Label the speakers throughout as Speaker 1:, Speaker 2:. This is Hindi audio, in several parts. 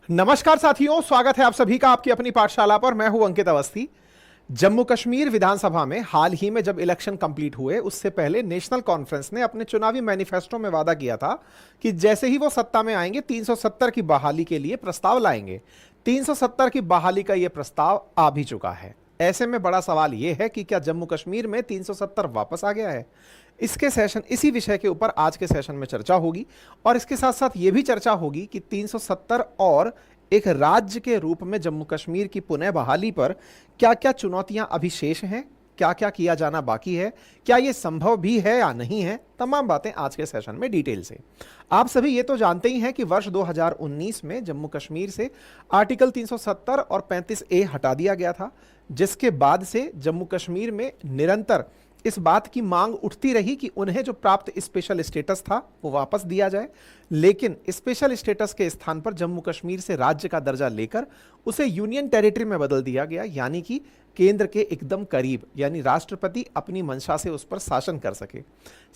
Speaker 1: नमस्कार साथियों, स्वागत है आप सभी का आपकी अपनी पाठशाला पर। मैं हूं अंकित अवस्थी। जम्मू कश्मीर विधानसभा में हाल ही में जब इलेक्शन कंप्लीट हुए, उससे पहले नेशनल कॉन्फ्रेंस ने अपने चुनावी मैनिफेस्टो में वादा किया था कि जैसे ही वो सत्ता में आएंगे 370 की बहाली के लिए प्रस्ताव लाएंगे। 370 की बहाली का यह प्रस्ताव आ भी चुका है। ऐसे में बड़ा सवाल यह है कि क्या जम्मू कश्मीर में 370 वापस आ गया है? इसी विषय के ऊपर आज के सेशन में चर्चा होगी और इसके साथ साथ यह भी चर्चा होगी कि 370 और एक राज्य के रूप में जम्मू कश्मीर की पुनः बहाली पर क्या क्या चुनौतियां अभी शेष हैं, क्या क्या किया जाना बाकी है, क्या यह संभव भी है या नहीं है। तमाम बातें आज के सेशन में डिटेल से। आप सभी ये तो जानते ही हैं कि वर्ष 2019 में जम्मू कश्मीर से आर्टिकल 370 और 35A हटा दिया गया था, जिसके बाद से जम्मू कश्मीर में निरंतर इस बात की मांग उठती रही कि उन्हें जो प्राप्त स्पेशल स्टेटस था वो वापस दिया जाए। लेकिन स्पेशल स्टेटस के स्थान पर जम्मू कश्मीर से राज्य का दर्जा लेकर उसे यूनियन टेरिटरी में बदल दिया गया, यानी कि केंद्र के एकदम करीब, यानी राष्ट्रपति अपनी मंशा से उस पर शासन कर सके।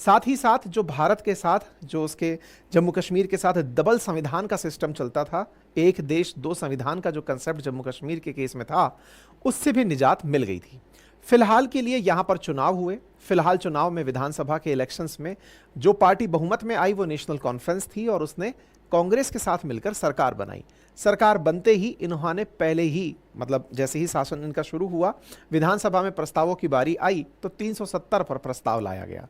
Speaker 1: साथ ही साथ जो भारत के साथ, जो उसके जम्मू कश्मीर के साथ डबल संविधान का सिस्टम चलता था, एक देश दो संविधान का जो कंसेप्ट जम्मू कश्मीर के केस में था, उससे भी निजात मिल गई थी। फिलहाल के लिए यहां पर चुनाव हुए। फिलहाल चुनाव में विधानसभा के इलेक्शंस में जो पार्टी बहुमत में आई वो नेशनल कॉन्फ्रेंस थी और उसने कांग्रेस के साथ मिलकर सरकार बनाई। सरकार बनते ही इन्होंने पहले ही, मतलब जैसे ही शासन इनका शुरू हुआ, विधानसभा में प्रस्तावों की बारी आई तो 370 पर प्रस्ताव लाया गया।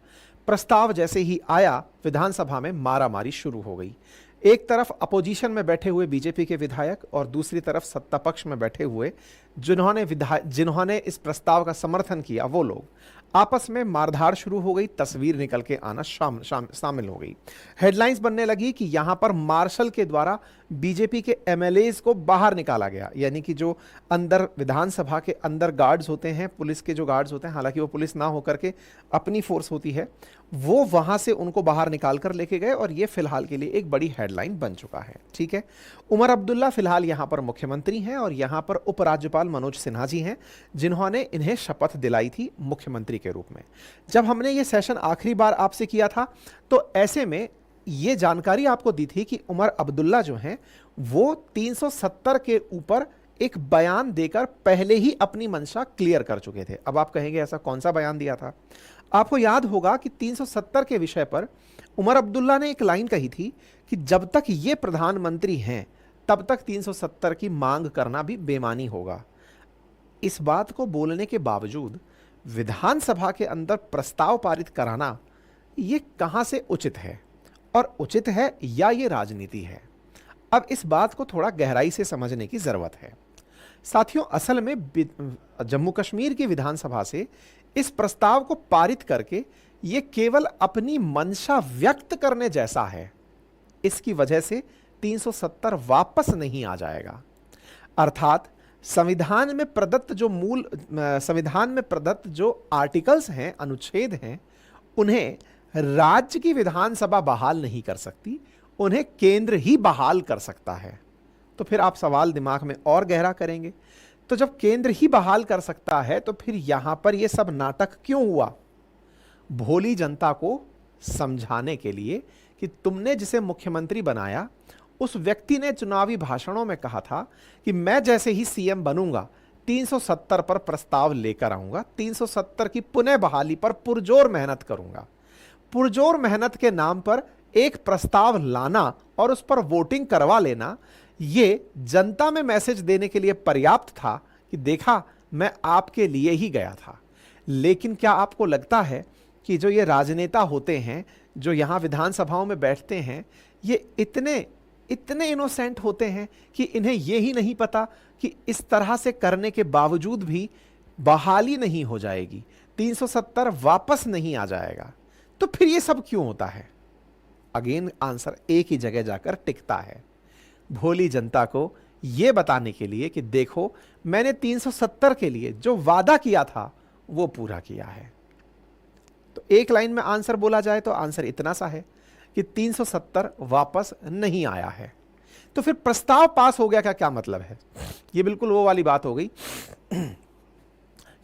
Speaker 1: प्रस्ताव जैसे ही आया, विधानसभा में मारामारी शुरू हो गई। एक तरफ अपोजिशन में बैठे हुए बीजेपी के विधायक और दूसरी तरफ सत्ता पक्ष में बैठे हुए जिन्होंने इस प्रस्ताव का समर्थन किया, वो लोग आपस में मारधाड़ शुरू हो गई। तस्वीर निकल के आना शामिल हो गई। हेडलाइंस बनने लगी कि यहां पर मार्शल के द्वारा बीजेपी के एमएलएज को बाहर निकाला गया, यानी कि जो अंदर विधानसभा के अंदर गार्ड्स होते हैं, पुलिस के जो गार्ड्स होते हैं, हालांकि वो पुलिस ना होकर के अपनी फोर्स होती है, वो वहां से उनको बाहर निकाल कर लेके गए और ये फिलहाल के लिए एक बड़ी हेडलाइन बन चुका है। ठीक है, उमर अब्दुल्ला फिलहाल यहां पर मुख्यमंत्री हैं और यहां पर उपराज्यपाल मनोज सिन्हा जी हैं, जिन्होंने इन्हें शपथ दिलाई थी मुख्यमंत्री के रूप में। जब हमने ये सेशन आखिरी बार आपसे किया था तो ऐसे में ये जानकारी आपको दी थी कि उमर अब्दुल्ला जो हैं वो 370 के ऊपर एक बयान देकर पहले ही अपनी मंशा क्लियर कर चुके थे। अब आप कहेंगे ऐसा कौन सा बयान दिया था? आपको याद होगा कि 370 के विषय पर उमर अब्दुल्ला ने एक लाइन कही थी कि जब तक ये प्रधानमंत्री हैं तब तक 370 की मांग करना भी बेमानी होगा। इस बात को बोलने के बावजूद विधानसभा के अंदर प्रस्ताव पारित कराना ये कहां से उचित है, और उचित है या ये राजनीति है? अब इस बात को थोड़ा गहराई से समझने की जरूरत है। साथियों, असल में जम्मू कश्मीर की विधानसभा से इस प्रस्ताव को पारित करके ये केवल अपनी मंशा व्यक्त करने जैसा है। इसकी वजह से 370 वापस नहीं आ जाएगा। अर्थात संविधान में प्रदत्त जो आर्टिकल्स हैं, अनुच्छेद हैं, उन्हें राज्य की विधानसभा बहाल नहीं कर सकती, उन्हें केंद्र ही बहाल कर सकता है। तो फिर आप सवाल दिमाग में और गहरा करेंगे, तो जब केंद्र ही बहाल कर सकता है तो फिर यहां पर यह सब नाटक क्यों हुआ? भोली जनता को समझाने के लिए कि तुमने जिसे मुख्यमंत्री बनाया उस व्यक्ति ने चुनावी भाषणों में कहा था कि मैं जैसे ही सीएम बनूंगा 370 पर प्रस्ताव लेकर आऊंगा, 370 की पुनः बहाली पर पुरजोर मेहनत करूंगा। पुरजोर मेहनत के नाम पर एक प्रस्ताव लाना और उस पर वोटिंग करवा लेना, ये जनता में मैसेज देने के लिए पर्याप्त था कि देखा, मैं आपके लिए ही गया था। लेकिन क्या आपको लगता है कि जो ये राजनेता होते हैं, जो यहां विधानसभाओं में बैठते हैं, ये इतने इनोसेंट होते हैं कि इन्हें ये ही नहीं पता कि इस तरह से करने के बावजूद भी बहाली नहीं हो जाएगी, 370 वापस नहीं आ जाएगा? तो फिर ये सब क्यों होता है? अगेन आंसर एक ही जगह जाकर टिकता है, भोली जनता को यह बताने के लिए कि देखो, मैंने 370 के लिए जो वादा किया था वो पूरा किया है। तो एक लाइन में आंसर बोला जाए तो आंसर इतना सा है कि 370 वापस नहीं आया है। तो फिर प्रस्ताव पास हो गया का क्या मतलब है? ये बिल्कुल वो वाली बात हो गई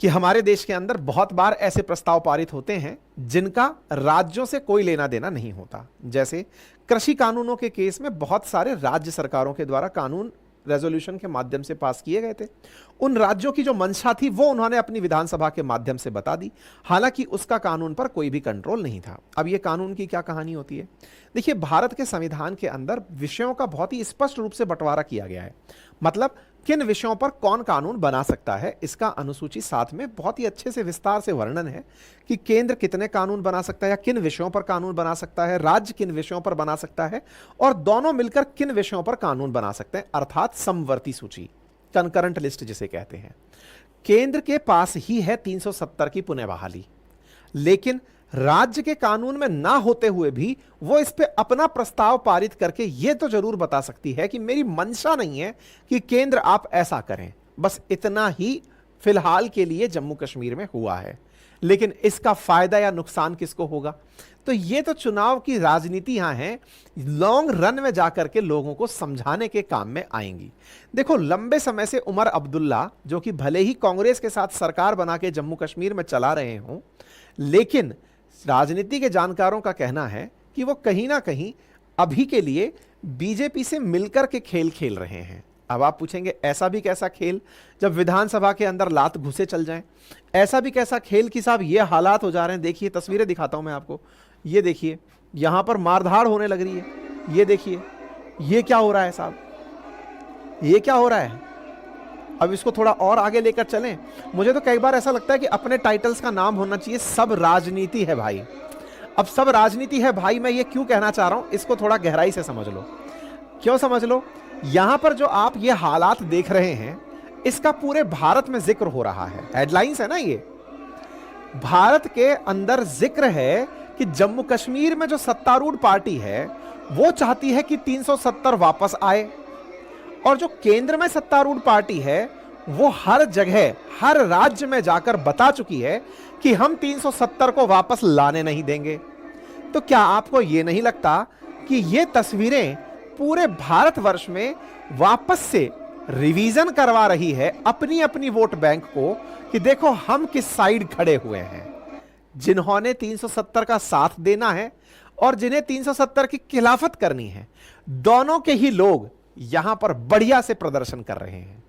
Speaker 1: कि हमारे देश के अंदर बहुत बार ऐसे प्रस्ताव पारित होते हैं जिनका राज्यों से कोई लेना देना नहीं होता। जैसे कृषि कानूनों के केस में बहुत सारे राज्य सरकारों के द्वारा कानून रेजोल्यूशन के माध्यम से पास किए गए थे। उन राज्यों की जो मंशा थी वो उन्होंने अपनी विधानसभा के माध्यम से बता दी, हालांकि उसका कानून पर कोई भी कंट्रोल नहीं था। अब ये कानून की क्या कहानी होती है? देखिए, भारत के संविधान के अंदर विषयों का बहुत ही स्पष्ट रूप से बंटवारा किया गया है। मतलब किन विषयों पर कौन कानून बना सकता है, इसका अनुसूची 7 में बहुत ही अच्छे से विस्तार से वर्णन है कि केंद्र कितने कानून बना सकता है या किन विषयों पर कानून बना सकता है, राज्य किन विषयों पर बना सकता है और दोनों मिलकर किन विषयों पर कानून बना सकते हैं, अर्थात समवर्ती सूची, कंकरेंट लिस्ट जिसे कहते हैं। केंद्र के पास ही है 370 की पुनः बहाली, लेकिन राज्य के कानून में ना होते हुए भी वो इस पे अपना प्रस्ताव पारित करके ये तो जरूर बता सकती है कि मेरी मंशा नहीं है कि केंद्र आप ऐसा करें। बस इतना ही फिलहाल के लिए जम्मू कश्मीर में हुआ है, लेकिन इसका फायदा या नुकसान किसको होगा? तो ये तो चुनाव की राजनीति यहां है, लॉन्ग रन में जाकर के लोगों को समझाने के काम में आएंगी। देखो, लंबे समय से उमर अब्दुल्ला, जो कि भले ही कांग्रेस के साथ सरकार बना के जम्मू कश्मीर में चला रहे हों, लेकिन राजनीति के जानकारों का कहना है कि वो कहीं ना कहीं अभी के लिए बीजेपी से मिलकर के खेल खेल रहे हैं। अब आप पूछेंगे, ऐसा भी कैसा खेल जब विधानसभा के अंदर लात घुसे चल जाएं? ऐसा भी कैसा खेल कि साहब ये हालात हो जा रहे हैं? देखिए, तस्वीरें दिखाता हूं मैं आपको। ये देखिए, यहां पर मारधाड़ होने लग रही है। ये देखिए, ये क्या हो रहा है साहब, ये क्या हो रहा है? अब इसको थोड़ा और आगे लेकर चलें। मुझे तो कई बार ऐसा लगता है कि अपने टाइटल्स का नाम होना चाहिए सब राजनीति है भाई। अब सब राजनीति है भाई, मैं ये क्यों कहना चाह रहा हूं, इसको थोड़ा गहराई से समझ लो। क्यों समझ लो? यहां पर जो आप ये हालात देख रहे हैं, इसका पूरे भारत में जिक्र हो रहा है। हेडलाइंस है ना ये, भारत के अंदर जिक्र है कि जम्मू कश्मीर में जो सत्तारूढ़ पार्टी है वो चाहती है कि 370 वापस आए, और जो केंद्र में सत्तारूढ़ पार्टी है वो हर जगह, हर राज्य में जाकर बता चुकी है कि हम 370 को वापस लाने नहीं देंगे। तो क्या आपको यह नहीं लगता कि ये तस्वीरें पूरे भारतवर्ष में वापस से रिवीजन करवा रही है अपनी अपनी वोट बैंक को कि देखो हम किस साइड खड़े हुए हैं? जिन्होंने 370 का साथ देना है और जिन्हें 370 की खिलाफत करनी है, दोनों के ही लोग यहां पर बढ़िया से प्रदर्शन कर रहे हैं।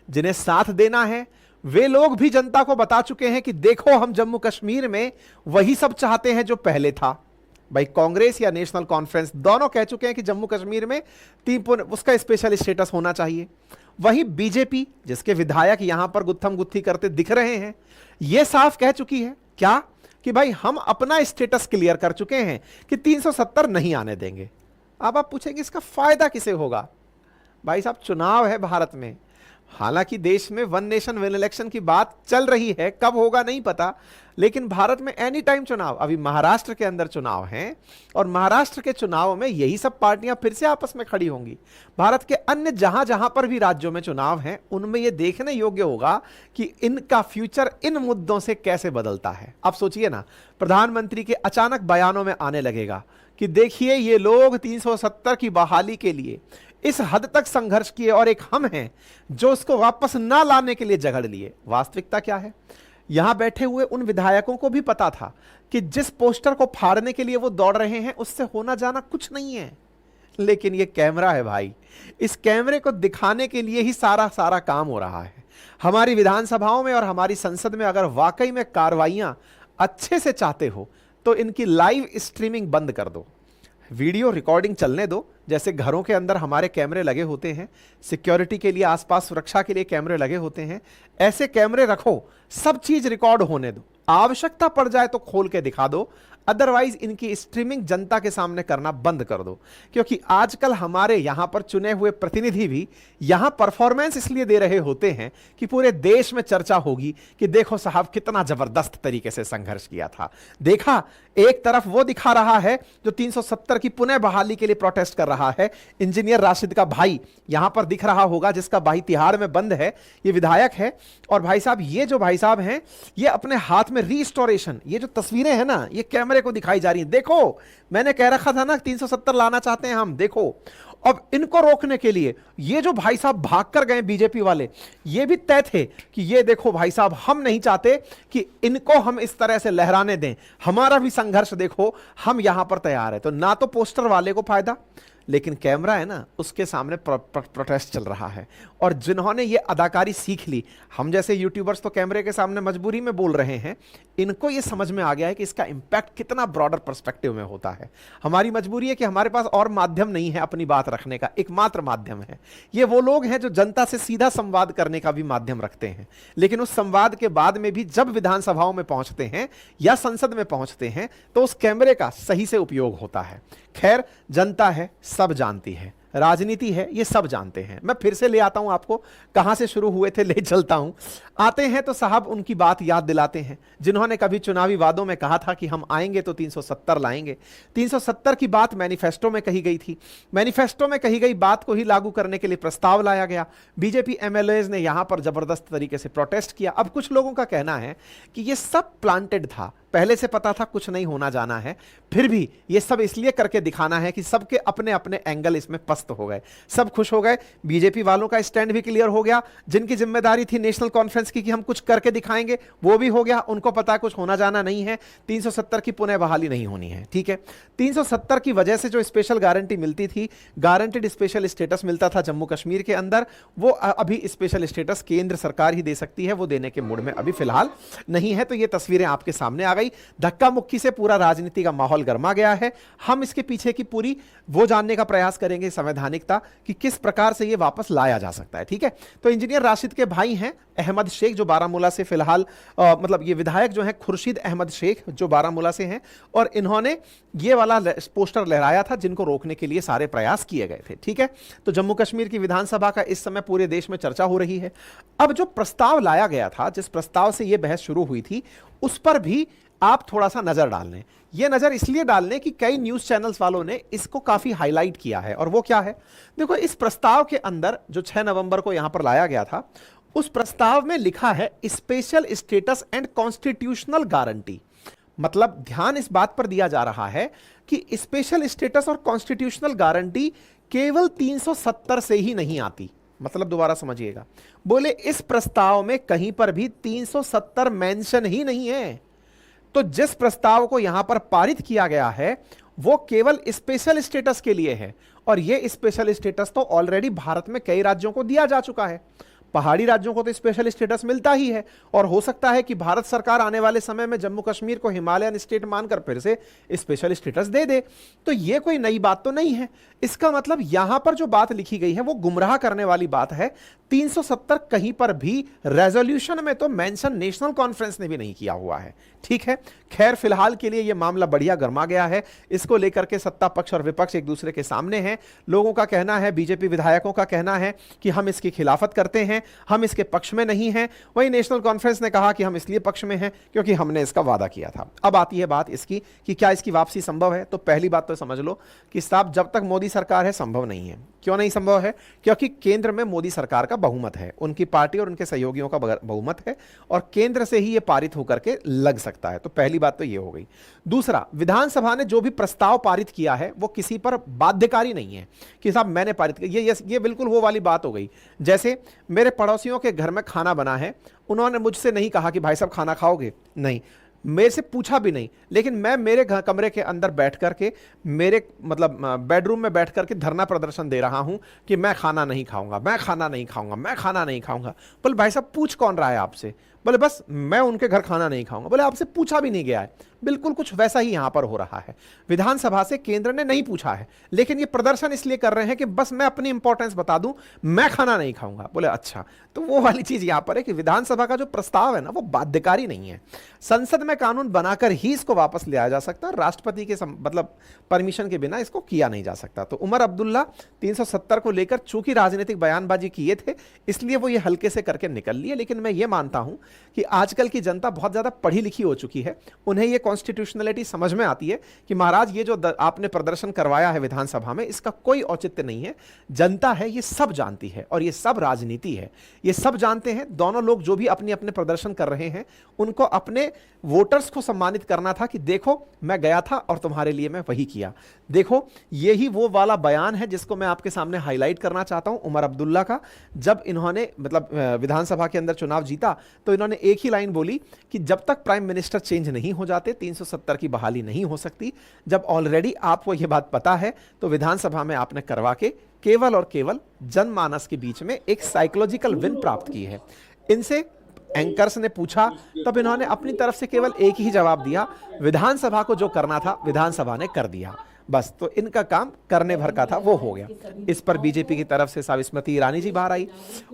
Speaker 1: जिन्हें साथ देना है वे लोग भी जनता को बता चुके हैं कि देखो हम जम्मू कश्मीर में वही सब चाहते हैं जो पहले था। भाई, कांग्रेस या नेशनल कॉन्फ्रेंस दोनों कह चुके हैं कि जम्मू कश्मीर में उसका स्पेशल स्टेटस होना चाहिए। वही बीजेपी, जिसके विधायक यहां पर गुत्थम गुत्थी करते दिख रहे हैं, यह साफ कह चुकी है क्या कि भाई हम अपना स्टेटस क्लियर कर चुके हैं कि 370 नहीं आने देंगे। अब आप पूछेंगे इसका फायदा किसे होगा? भाई साहब, चुनाव है भारत में। हालांकि देश में वन नेशन वन इलेक्शन की बात चल रही है, कब होगा नहीं पता, लेकिन भारत में एनी टाइम चुनाव। अभी महाराष्ट्र के अंदर चुनाव हैं और महाराष्ट्र के चुनाव में यही सब पार्टियां फिर से आपस में खड़ी होंगी। भारत के अन्य जहां जहां पर भी राज्यों में चुनाव हैं, उनमें यह देखने योग्य होगा कि इनका फ्यूचर इन मुद्दों से कैसे बदलता है। अब सोचिए ना, प्रधानमंत्री के अचानक बयानों में आने लगेगा कि देखिए ये लोग 370 की बहाली के लिए इस हद तक संघर्ष किए और एक हम हैं जो उसको वापस ना लाने के लिए झगड़ लिए। वास्तविकता क्या है? यहां बैठे हुए उन विधायकों को भी पता था कि जिस पोस्टर को फाड़ने के लिए वो दौड़ रहे हैं उससे होना जाना कुछ नहीं है, लेकिन ये कैमरा है भाई, इस कैमरे को दिखाने के लिए ही सारा काम हो रहा है। हमारी विधानसभाओं में और हमारी संसद में अगर वाकई में कार्रवाइयां अच्छे से चाहते हो तो इनकी लाइव स्ट्रीमिंग बंद कर दो, वीडियो रिकॉर्डिंग चलने दो। जैसे घरों के अंदर हमारे कैमरे लगे होते हैं, सिक्योरिटी के लिए, आसपास सुरक्षा के लिए कैमरे लगे होते हैं, ऐसे कैमरे रखो, सब चीज रिकॉर्ड होने दो। आवश्यकता पड़ जाए तो खोल के दिखा दो, अदरवाइज इनकी स्ट्रीमिंग जनता के सामने करना बंद कर दो। क्योंकि आजकल हमारे यहां पर चुने हुए प्रतिनिधि भी यहां परफॉर्मेंस इसलिए दे रहे होते हैं कि पूरे देश में चर्चा होगी कि देखो साहब कितना जबरदस्त तरीके से संघर्ष किया था। देखा, एक तरफ वो दिखा रहा है जो 370 की पुनः बहाली के लिए प्रोटेस्ट कर रहा है, इंजीनियर राशिद का भाई यहां पर दिख रहा होगा, जिसका भाई तिहाड़ में बंद है, ये विधायक है। और भाई साहब, ये जो भाई साहब हैं, ये अपने हाथ में रीस्टोरेशन, ये जो तस्वीरें हैं ना, ये कैमरे को दिखाई जा रही है। देखो, मैंने कह रखा था ना 370 लाना चाहते हैं हम, देखो। अब इनको रोकने के लिए ये जो भाई साहब भाग कर गए बीजेपी वाले, ये भी तय थे कि ये देखो भाई साहब, हम नहीं चाहते कि इनको हम इस तरह से लहराने दें, हमारा भी संघर्ष देखो, हम यहां पर तैयार है। तो ना तो पोस्टर वाले को फायदा, लेकिन कैमरा है ना, उसके सामने प्रोटेस्ट चल रहा है। और जिन्होंने ये अदाकारी सीख ली, हम जैसे यूट्यूबर्स तो कैमरे के सामने मजबूरी में बोल रहे हैं, इनको ये समझ में आ गया है कि इसका इंपैक्ट कितना ब्रॉडर पर्सपेक्टिव में होता है। हमारी मजबूरी है कि हमारे पास और माध्यम नहीं है अपनी बात रखने का, एकमात्र माध्यम है। ये वो लोग हैं जो जनता से सीधा संवाद करने का भी माध्यम रखते हैं, लेकिन उस संवाद के बाद में भी जब विधानसभाओं में पहुंचते हैं या संसद में पहुंचते हैं तो उस कैमरे का सही से उपयोग होता है। खैर, जनता है, सब जानती है, राजनीति है, ये सब जानते हैं। मैं फिर से ले आता हूं आपको, कहां से शुरू हुए थे ले चलता हूं। आते हैं तो साहब उनकी बात याद दिलाते हैं, जिन्होंने कभी चुनावी वादों में कहा था कि हम आएंगे तो 370 लाएंगे। 370 की बात मैनिफेस्टो में कही गई थी। मैनिफेस्टो में कही गई बात को ही लागू करने के लिए प्रस्ताव लाया गया। बीजेपी एमएलएज ने यहां पर जबरदस्त तरीके से प्रोटेस्ट किया। अब कुछ लोगों का कहना है कि यह सब प्लांटेड था, पहले से पता था कुछ नहीं होना जाना है, फिर भी ये सब इसलिए करके दिखाना है कि सबके अपने अपने एंगल इसमें पस्त हो गए, सब खुश हो गए। बीजेपी वालों का स्टैंड भी क्लियर हो गया, जिनकी जिम्मेदारी थी नेशनल कॉन्फ्रेंस की कि हम कुछ करके दिखाएंगे, वो भी हो गया, उनको पता है कुछ होना जाना नहीं है, 370 की पुनः बहाली नहीं होनी है। ठीक है, 370 की वजह से जो स्पेशल गारंटी मिलती थी, गारंटेड स्पेशल स्टेटस मिलता था जम्मू कश्मीर के अंदर, वो अभी स्पेशल स्टेटस केंद्र सरकार ही दे सकती है, वो देने के मूड में अभी फिलहाल नहीं है। तो ये तस्वीरें आपके सामने आ गई। धक्का मुक्की से पूरा राजनीति का माहौल गर्मा गया है। हम इसके पीछे की पूरी वो जानने का प्रयास करेंगे, संवैधानिकता कि किस प्रकार से ये वापस लाया जा सकता है। ठीक है, तो इंजीनियर राशिद के भाई हैं अहमद शेख, जो बारामूला से फिलहाल मतलब ये विधायक जो हैं खुर्शीद अहमद शेख, जो बारामूला से हैं, और इन्होंने ये वाला पोस्टर लहराया था, जिनको रोकने के लिए सारे प्रयास किए गए थे। ठीक है, तो जम्मू कश्मीर की विधानसभा का इस समय पूरे देश में चर्चा हो रही है। अब जो प्रस्ताव लाया गया था, जिस प्रस्ताव से यह बहस शुरू हुई थी, उस पर भी आप थोड़ा सा नजर डाल लें। यह नजर इसलिए डाल लें कि कई न्यूज चैनल्स वालों ने इसको काफी हाईलाइट किया है, और वो क्या है, देखो इस प्रस्ताव के अंदर जो 6 नवंबर को यहां पर लाया गया था, उस प्रस्ताव में लिखा है special status and constitutional guarantee. मतलब ध्यान इस बात पर दिया जा रहा है कि स्पेशल स्टेटस और कॉन्स्टिट्यूशनल गारंटी केवल 370 से ही नहीं आती। मतलब दोबारा समझिएगा, बोले इस प्रस्ताव में कहीं पर भी 370 मेंशन ही नहीं है। तो जिस प्रस्ताव को यहां पर पारित किया गया है वो केवल स्पेशल स्टेटस के लिए है, और यह स्पेशल स्टेटस तो ऑलरेडी भारत में कई राज्यों को दिया जा चुका है। पहाड़ी राज्यों को तो स्पेशल स्टेटस मिलता ही है, और हो सकता है कि भारत सरकार आने वाले समय में जम्मू कश्मीर को हिमालयन स्टेट मानकर फिर से स्पेशल स्टेटस दे दे। तो यह कोई नई बात तो नहीं है। इसका मतलब यहां पर जो बात लिखी गई है वो गुमराह करने वाली बात है। 370 कहीं पर भी रेजोल्यूशन में तो मेंशन नेशनल कॉन्फ्रेंस ने भी नहीं किया हुआ है। ठीक है, खैर फिलहाल के लिए यह मामला बढ़िया गर्मा गया है। इसको लेकर के सत्ता पक्ष और विपक्ष एक दूसरे के सामने हैं। लोगों का कहना है, बीजेपी विधायकों का कहना है कि हम इसकी खिलाफत करते हैं, हम इसके पक्ष में नहीं हैं। वहीं नेशनल कॉन्फ्रेंस ने कहा कि हम इसलिए पक्ष में हैं क्योंकि हमने इसका वादा किया था। अब आती है बात इसकी कि क्या इसकी वापसी संभव है। तो पहली बात तो समझ लो कि साहब जब तक मोदी सरकार है संभव नहीं है। क्यों नहीं संभव है? क्योंकि केंद्र में मोदी सरकार का बहुमत है, उनकी पार्टी और उनके सहयोगियों का बहुमत है, और केंद्र से ही यह पारित होकर के लग सकता है। तो पहली बात तो यह हो गई। दूसरा, विधानसभा ने जो भी प्रस्ताव पारित किया है वो किसी पर बाध्यकारी नहीं है कि साहब मैंने पारित किया। ये बिल्कुल वो वाली बात हो गई जैसे मेरे पड़ोसियों के घर में खाना बना है, उन्होंने मुझसे नहीं कहा कि भाई साहब खाना खाओगे, नहीं, मेरे से पूछा भी नहीं, लेकिन मैं मेरे कमरे के अंदर बैठ करके, मेरे मतलब बेडरूम में बैठ करके धरना प्रदर्शन दे रहा हूं कि मैं खाना नहीं खाऊंगा, मैं खाना नहीं खाऊंगा, मैं खाना नहीं खाऊंगा। बोले भाई साहब पूछ कौन रहा है आपसे? बोले बस मैं उनके घर खाना नहीं खाऊंगा। बोले आपसे पूछा भी नहीं गया है। बिल्कुल कुछ वैसा ही यहां पर हो रहा है। विधानसभा से केंद्र ने नहीं पूछा है, लेकिन ये प्रदर्शन इसलिए कर रहे हैं कि बस मैं अपनी इंपॉर्टेंस बता दूं, मैं खाना नहीं खाऊंगा। बोले अच्छा, तो वो वाली चीज यहां पर है कि विधानसभा का जो प्रस्ताव है ना वो बाध्यकारी नहीं है। संसद में कानून बनाकर ही इसको वापस लिया जा सकता है, राष्ट्रपति के मतलब परमिशन के बिना इसको किया नहीं जा सकता। तो उमर अब्दुल्ला 370 को लेकर चूंकि राजनीतिक बयानबाजी किए थे, इसलिए वो ये हल्के से करके निकल लिए। लेकिन मैं ये मानता हूं कि आजकल की जनता बहुत ज्यादा पढ़ी लिखी हो चुकी है, उन्हें ये कॉन्स्टिट्यूशनलिटी समझ में आती है कि महाराज ये जो आपने प्रदर्शन करवाया है विधानसभा में, इसका कोई औचित्य नहीं है। जनता है, ये सब जानती है, और ये सब राजनीति है, ये सब जानते हैं। दोनों लोग जो भी अपने अपने प्रदर्शन कर रहे हैं, उनको अपने वोटर्स को सम्मानित करना था कि देखो मैं गया था और तुम्हारे लिए मैं वही किया। देखो यही वो वाला बयान है जिसको मैं आपके सामने हाईलाइट करना चाहता हूं उमर अब्दुल्ला का। जब इन्होंने मतलब विधानसभा के अंदर चुनाव जीता तो इन्होंने एक ही लाइन बोली कि जब तक प्राइम मिनिस्टर चेंज नहीं हो जाते 370 की बहाली नहीं हो सकती। जब ऑलरेडी आपको यह बात पता है तो विधानसभा में आपने करवा के केवल और केवल जनमानस के बीच में एक साइकोलॉजिकल विन प्राप्त की है। इनसे एंकर्स ने पूछा, तब इन्होंने अपनी तरफ से केवल एक ही जवाब दिया, विधानसभा को जो करना था विधानसभा ने कर दिया, बस। तो इनका काम करने भर का था, वो हो गया। इस पर बीजेपी की तरफ से सावित्री स्मृति ईरानी जी बाहर आई।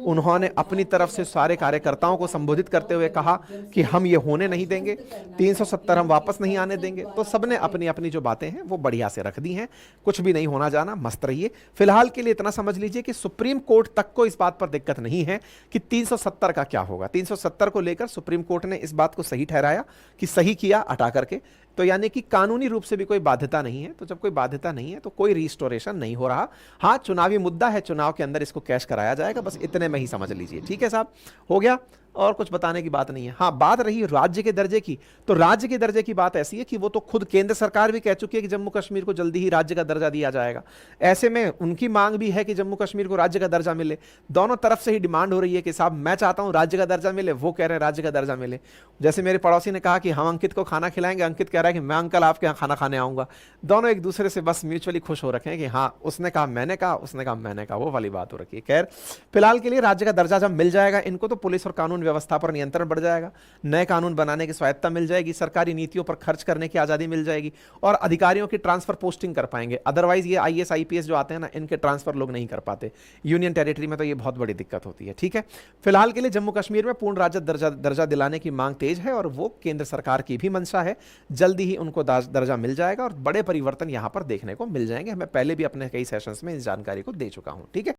Speaker 1: उन्होंने अपनी तरफ से सारे कार्यकर्ताओं को संबोधित करते हुए कहा कि हम ये होने नहीं देंगे, 370 हम वापस नहीं आने देंगे। तो सबने अपनी अपनी जो बातें हैं वो बढ़िया से रख दी हैं, कुछ भी नहीं होना जाना, मस्त रहिए। फिलहाल के लिए इतना समझ लीजिए कि सुप्रीम कोर्ट तक को इस बात पर दिक्कत नहीं है कि 370 का क्या होगा। 370 को लेकर सुप्रीम कोर्ट ने इस बात को सही ठहराया कि सही किया हटा करके, तो यानी कि कानूनी रूप से भी कोई बाध्यता नहीं है। तो जब कोई बाध्यता नहीं है तो कोई रिस्टोरेशन नहीं हो रहा। हाँ, चुनावी मुद्दा है, चुनाव के अंदर इसको कैश कराया जाएगा, बस इतने में ही समझ लीजिए। ठीक है साहब, हो गया, और कुछ बताने की बात नहीं है। हाँ, बात रही राज्य के दर्जे की, तो राज्य के दर्जे की बात ऐसी है कि वो तो खुद केंद्र सरकार भी कह चुकी है कि जम्मू कश्मीर को जल्दी ही राज्य का दर्जा दिया जाएगा। ऐसे में उनकी मांग भी है कि जम्मू कश्मीर को राज्य का दर्जा मिले। दोनों तरफ से ही डिमांड हो रही है कि साहब मैं चाहता हूं राज्य का दर्जा मिले, वो कह रहे हैं राज्य का दर्जा मिले। जैसे मेरे पड़ोसी ने कहा कि हम अंकित को खाना खिलाएंगे, अंकित कह रहा है कि मैं अंकल आपके यहाँ खाना खाने आऊंगा। दोनों एक दूसरे से बस म्यूचुअली खुश हो रखे हैं कि हाँ, उसने कहा मैंने कहा, उसने कहा मैंने कहा, वो वाली बात हो रखी है। खैर, फिलहाल के लिए राज्य का दर्जा जब मिल जाएगा इनको, तो पुलिस और कानून व्यवस्था पर नियंत्रण बढ़ जाएगा, नए कानून बनाने की स्वायत्ता मिल जाएगी, सरकारी नीतियों पर खर्च करने की आजादी मिल जाएगी, और अधिकारियों की ट्रांसफर पोस्टिंग कर पाएंगे। अदरवाइज ये आईएएस आईपीएस जो आते हैं ना, इनके ट्रांसफर लोग नहीं कर पाते। यूनियन टेरिटरी में तो ये बहुत बड़ी दिक्कत होती है। ठीक है, फिलहाल के लिए जम्मू कश्मीर में पूर्ण राज्य दर्जा दिलाने की मांग तेज है, और वो केंद्र सरकार की भी मंशा है। जल्दी ही उनको दर्जा मिल जाएगा और बड़े परिवर्तन यहां पर देखने को मिल जाएंगे। मैं पहले भी अपने कई सेशंस में इस जानकारी को दे चुका हूं। ठीक है।